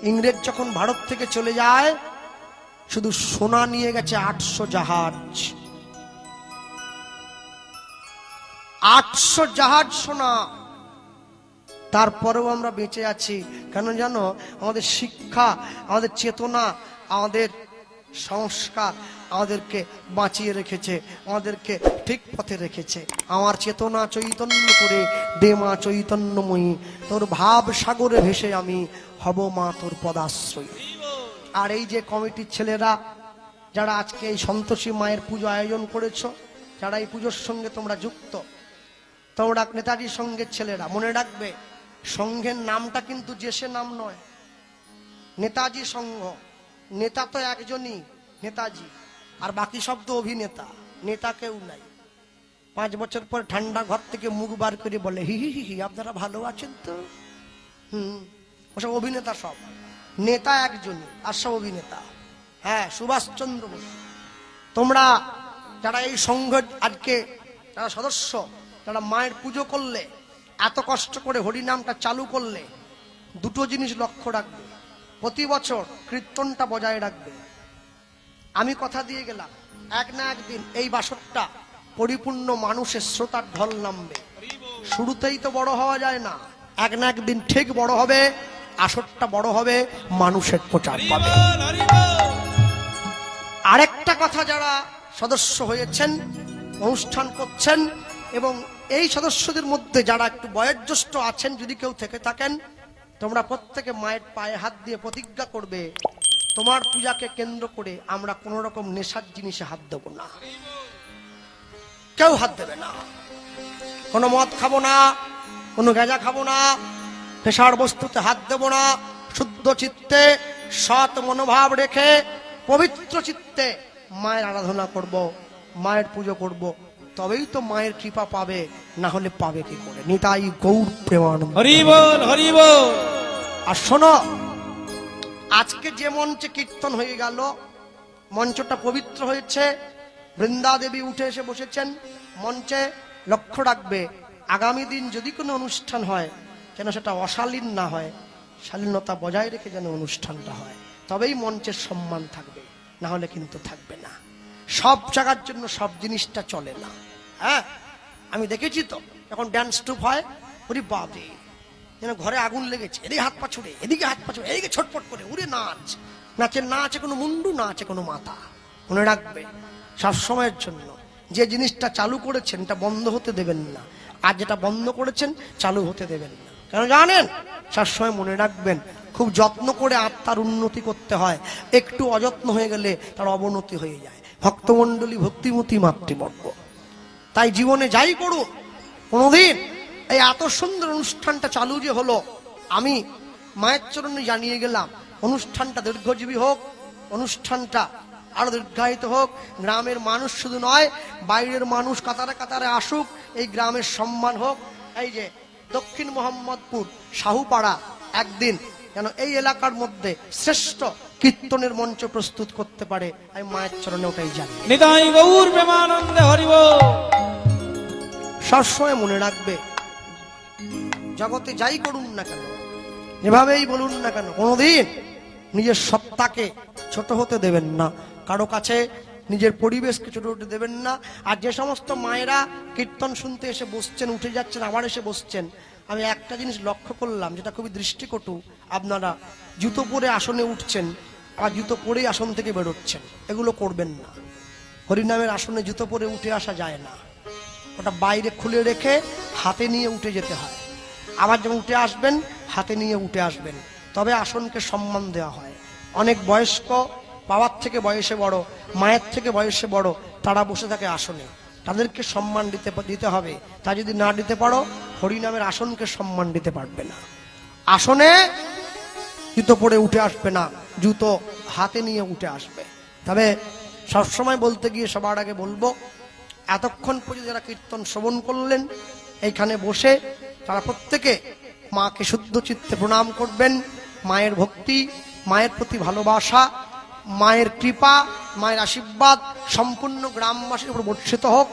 ইংরেজ যখন ভারত থেকে চলে যায় শুধু সোনা নিয়ে গেছে 800 জাহাজ, 800 জাহাজ সোনা। তারপরেও আমরা বেঁচে আছি কেন জানো? আমাদের শিক্ষা, আমাদের চেতনা, আমাদের সংস্কার আমাদেরকে বাঁচিয়ে রেখেছে, আমাদেরকে ঠিক পথে রেখেছে। আমার চেতনা চৈতন্য করে দে মা চৈতন্যময়ী, তোর ভাব সাগরে ভেসে আমি হব মা তোর পদাশ্রয়ী। আর এই যে কমিটির ছেলেরা যারা আজকে এই সন্তোষী মায়ের পুজো আয়োজন করেছো, যারা এই পুজোর সঙ্গে তোমরা যুক্ত, তোমরা নেতাজির সঙ্গের ছেলেরা, মনে রাখবে সংঘের নামটা কিন্তু যে সে নাম নয়, নেতাজি সংঘ। নেতা তো একজনই, নেতাজি, আর বাকি সব তো অভিনেতা, নেতা কেউ নাই। 5 বছর পর ঠান্ডা ঘর থেকে মুখ বার করে বলে হি হি হি আপনারা ভালো আছেন তো। ওসব অভিনেতা সব, নেতা একজনই আর সব অভিনেতা। হ্যাঁ, সুভাষচন্দ্র বোস। তোমরা যারা এই সংঘ আজকে যারা সদস্য, যারা মায়ের পুজো করলে, এত কষ্ট করে হরিনামটা চালু করলে, দুটো জিনিস লক্ষ্য রাখবে। প্রতি বছর কীর্তনটা বজায় রাখবে। আমি কথা দিয়ে গেলাম এক না একদিন এই বাসরটা পরিপূর্ণ মানুষের শ্রোতার ঢল নামবে। শুরুতেই তো বড় হওয়া যায় না, এক না একদিন ঠিক বড় হবে, আসরটা বড় হবে, মানুষের প্রচার পাবে। আরেকটা কথা, যারা সদস্য হয়েছেন, অনুষ্ঠান করছেন, এবং এই সদস্যদের মধ্যে যারা একটু বয়োজ্যেষ্ঠ আছেন, যদি কেউ থেকে থাকেন, তোমরা প্রত্যেকে মায়ের পায়ে হাত দিয়ে প্রতিজ্ঞা করবে তোমার পূজাকে কেন্দ্র করে আমরা কোন রকম নেশার জিনিসে হাত দেব না। কেউ হাত দেবে না, কোনো মদ খাবো না, কোনো গাঁজা খাবো না, নেশার বস্তুতে হাত দেব না। শুদ্ধ চিত্তে সৎ মনোভাব রেখে পবিত্র চিত্তে মায়ের আরাধনা করব, মায়ের পুজো করব, তবেই তো মায়ের কৃপা পাবে, না হলে পাবে কি করে? নিতাই গৌর প্রেমানন্দ, হরি বল হরি বল। আর শোনো, আজকে যে মঞ্চে কীর্তন হয়ে গেল, মঞ্চটা পবিত্র হয়েছে, বৃন্দা দেবী উঠে এসে বসেছেন মঞ্চে। লক্ষ্য রাখবে আগামী দিন যদি কোনো অনুষ্ঠান হয় যেন সেটা অশালীন না হয়, শালীনতা বজায় রেখে যেন অনুষ্ঠানটা হয়, তবেই মঞ্চের সম্মান থাকবে, না হলে কিন্তু থাকবে না। সব জায়গার জন্য সব জিনিসটা চলে না। হ্যাঁ, আমি দেখেছি তো যখন ড্যান্স টুপ হয়, ওরে বাপরে, যেন ঘরে আগুন লেগেছে, এদিকে হাত পা ছুড়ে, এদিকে হাত পা ছুড়ে, এদিকে ছটফট করে উড়ে নাচ। নাচের না আছে কোনো মুন্ডু, না আছে কোনো মাথা। মনে রাখবে সবসময়ের জন্য যে জিনিসটা চালু করেছেন এটা বন্ধ হতে দেবেন না, আর যেটা বন্ধ করেছেন চালু হতে দেবেন না। কেন জানেন? সবসময় মনে রাখবেন খুব যত্ন করে আত্মার উন্নতি করতে হয়, একটু অযত্ন হয়ে গেলে তার অবনতি হয়ে যায়। ভক্তমণ্ডলী, ভক্তিমতী মাতৃবর্গ, তাই জীবনে যাই করুন, কোনোদিন এই এত সুন্দর অনুষ্ঠানটা চালু যে হলো, আমি মায়ের চরণে জানিয়ে গেলাম অনুষ্ঠানটা দীর্ঘজীবী হোক, অনুষ্ঠানটা আরো দীর্ঘায়িত হোক। গ্রামের মানুষ শুধু নয়, বাইরের মানুষ কাতারে কাতারে আসুক, এই গ্রামের সম্মান হোক। এই যে দক্ষিণ মোহাম্মদপুর শাহুপাড়া একদিন যেন এই এলাকার মধ্যে শ্রেষ্ঠ কীর্তনের মঞ্চ প্রস্তুত করতে পারে, আমি মায়ের চরণে ওটাই জানি। নিতাই গৌর প্রেমানন্দে হরি বল। সবসময় মনে রাখবে জগতে যাই করুন না কেন, যেভাবেই বলুন না কেন, কোনোদিন নিজের সত্তাকে ছোট হতে দেবেন না, কারো কাছে নিজের পরিবেশকে ছোট হতে দেবেন না। আর যে সমস্ত মায়েরা কীর্তন শুনতে এসে বসছেন, উঠে যাচ্ছেন, আবার এসে বসছেন, আমি একটা জিনিস লক্ষ্য করলাম যেটা খুবই দৃষ্টিকটু, আপনারা জুতো পরে আসনে উঠছেন আর জুতো পরেই আসন থেকে বেরোচ্ছেন, এগুলো করবেন না। হরিনামের আসনে জুতো পরে উঠে আসা যায় না, ওটা বাইরে খুলে রেখে হাতে নিয়ে উঠে যেতে হয়। আবার যখন উঠে আসবেন হাতে নিয়ে উঠে আসবেন, তবে আসনকে সম্মান দেওয়া হয়। অনেক বয়স্ক, বাবার থেকে বয়সে বড়, মায়ের থেকে বয়সে বড়, তারা বসে থাকে আসনে, তাদেরকে সম্মান দিতে হবে। তা যদি না দিতে পারো, হরিনামের আসনকে সম্মান দিতে পারবে না। আসনে জুতো পরে উঠে আসবে না, জুতো হাতে নিয়ে উঠে আসবে। তবে সবসময় বলতে গিয়ে সবার আগে বলবো, এতক্ষণ পর্যন্ত যারা কীর্তন শ্রবণ করলেন এইখানে বসে, তারা প্রত্যেকে মাকে শুদ্ধ চিত্তে প্রণাম করবেন। মায়ের ভক্তি, মায়ের প্রতি ভালোবাসা, মায়ের কৃপা, মায়ের আশীর্বাদ সম্পূর্ণ গ্রামবাসীর উপর বর্ষিত হোক।